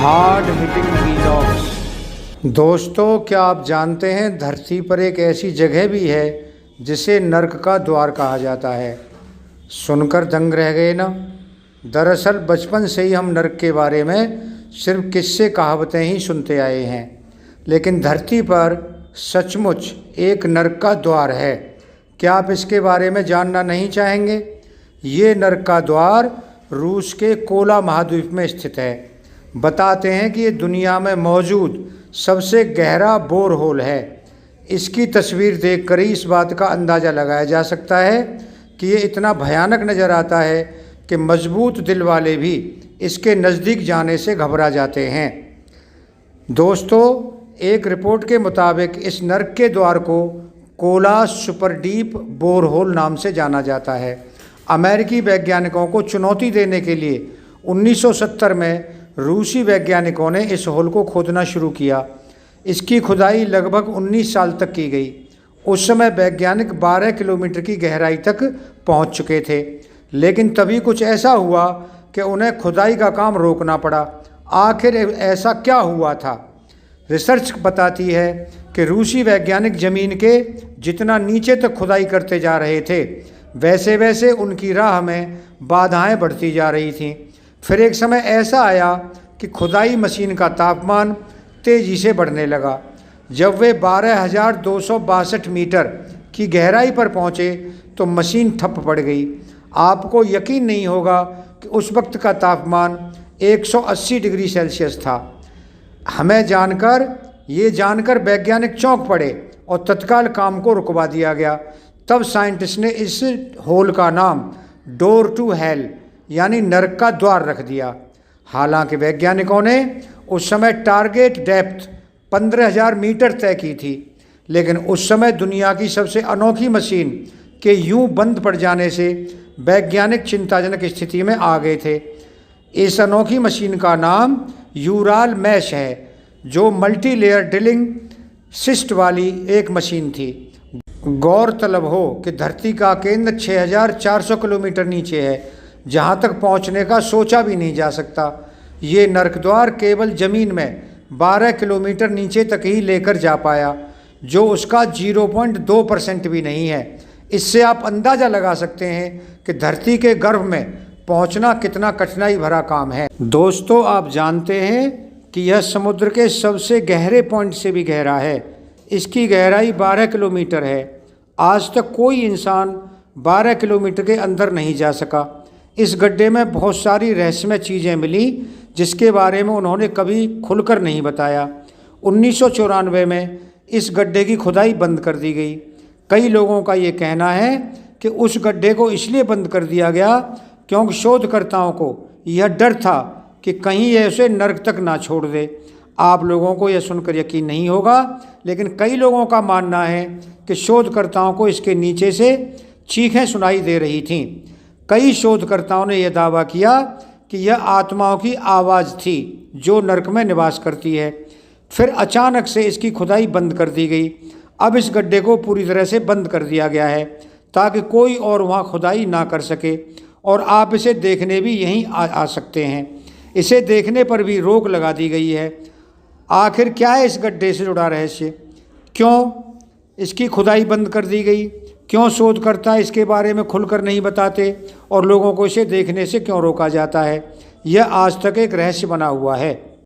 Hard hitting vlogs. दोस्तों, क्या आप जानते हैं धरती पर एक ऐसी जगह भी है जिसे नर्क का द्वार कहा जाता है। सुनकर दंग रह गए ना। दरअसल बचपन से ही हम नर्क के बारे में सिर्फ किस्से कहावतें ही सुनते आए हैं, लेकिन धरती पर सचमुच एक नर्क का द्वार है। क्या आप इसके बारे में जानना नहीं चाहेंगे? ये नर्क का द्वार रूस के कोला महाद्वीप में स्थित है। बताते हैं कि ये दुनिया में मौजूद सबसे गहरा बोर होल है। इसकी तस्वीर देखकर ही इस बात का अंदाज़ा लगाया जा सकता है कि ये इतना भयानक नज़र आता है कि मजबूत दिल वाले भी इसके नज़दीक जाने से घबरा जाते हैं। दोस्तों, एक रिपोर्ट के मुताबिक इस नर्क के द्वार को Kola super deep bore hole नाम से जाना जाता है। अमेरिकी वैज्ञानिकों को चुनौती देने के लिए 1970 में रूसी वैज्ञानिकों ने इस होल को खोदना शुरू किया। इसकी खुदाई लगभग 19 साल तक की गई। उस समय वैज्ञानिक 12 किलोमीटर की गहराई तक पहुंच चुके थे, लेकिन तभी कुछ ऐसा हुआ कि उन्हें खुदाई का काम रोकना पड़ा। आखिर ऐसा क्या हुआ था? रिसर्च बताती है कि रूसी वैज्ञानिक ज़मीन के जितना नीचे तक खुदाई करते जा रहे थे, वैसे वैसे उनकी राह में बाधाएं बढ़ती जा रही थीं। फिर एक समय ऐसा आया कि खुदाई मशीन का तापमान तेज़ी से बढ़ने लगा। जब वे 12,262 मीटर की गहराई पर पहुँचे तो मशीन ठप पड़ गई। आपको यकीन नहीं होगा कि उस वक्त का तापमान 180 डिग्री सेल्सियस था। हमें ये जानकर वैज्ञानिक चौंक पड़े और तत्काल काम को रुकवा दिया गया। तब साइंटिस्ट ने इस होल का नाम डोर टू हेल यानी नर्क का द्वार रख दिया। हालांकि वैज्ञानिकों ने उस समय टारगेट डेप्थ 15,000 मीटर तय की थी, लेकिन उस समय दुनिया की सबसे अनोखी मशीन के यूं बंद पड़ जाने से वैज्ञानिक चिंताजनक स्थिति में आ गए थे। इस अनोखी मशीन का नाम यूराल मैश है, जो मल्टी लेयर ड्रिलिंग सिस्ट वाली एक मशीन थी। गौरतलब हो कि धरती का केंद्र 6,400 किलोमीटर नीचे है, जहाँ तक पहुँचने का सोचा भी नहीं जा सकता। ये नर्क द्वार केवल ज़मीन में 12 किलोमीटर नीचे तक ही लेकर जा पाया, जो उसका 0.2% भी नहीं है। इससे आप अंदाज़ा लगा सकते हैं कि धरती के गर्भ में पहुँचना कितना कठिनाई भरा काम है। दोस्तों, आप जानते हैं कि यह समुद्र के सबसे गहरे पॉइंट से भी गहरा है। इसकी गहराई 12 किलोमीटर है। आज तक कोई इंसान 12 किलोमीटर के अंदर नहीं जा सका। इस गड्ढे में बहुत सारी रहस्यमय चीज़ें मिली, जिसके बारे में उन्होंने कभी खुलकर नहीं बताया। 1994 में इस गड्ढे की खुदाई बंद कर दी गई। कई लोगों का ये कहना है कि उस गड्ढे को इसलिए बंद कर दिया गया क्योंकि शोधकर्ताओं को यह डर था कि कहीं यह उसे नर्क तक ना छोड़ दे। आप लोगों को यह सुनकर यकीन नहीं होगा, लेकिन कई लोगों का मानना है कि शोधकर्ताओं को इसके नीचे से चीखें सुनाई दे रही थीं। कई शोधकर्ताओं ने यह दावा किया कि यह आत्माओं की आवाज़ थी जो नर्क में निवास करती है। फिर अचानक से इसकी खुदाई बंद कर दी गई। अब इस गड्ढे को पूरी तरह से बंद कर दिया गया है ताकि कोई और वहाँ खुदाई ना कर सके, और आप इसे देखने भी यहीं आ सकते हैं। इसे देखने पर भी रोक लगा दी गई है। आखिर क्या है इस गड्ढे से जुड़ा रहस्य? क्यों इसकी खुदाई बंद कर दी गई? क्यों शोधकर्ता इसके बारे में खुलकर नहीं बताते और लोगों को इसे देखने से क्यों रोका जाता है? यह आज तक एक रहस्य बना हुआ है।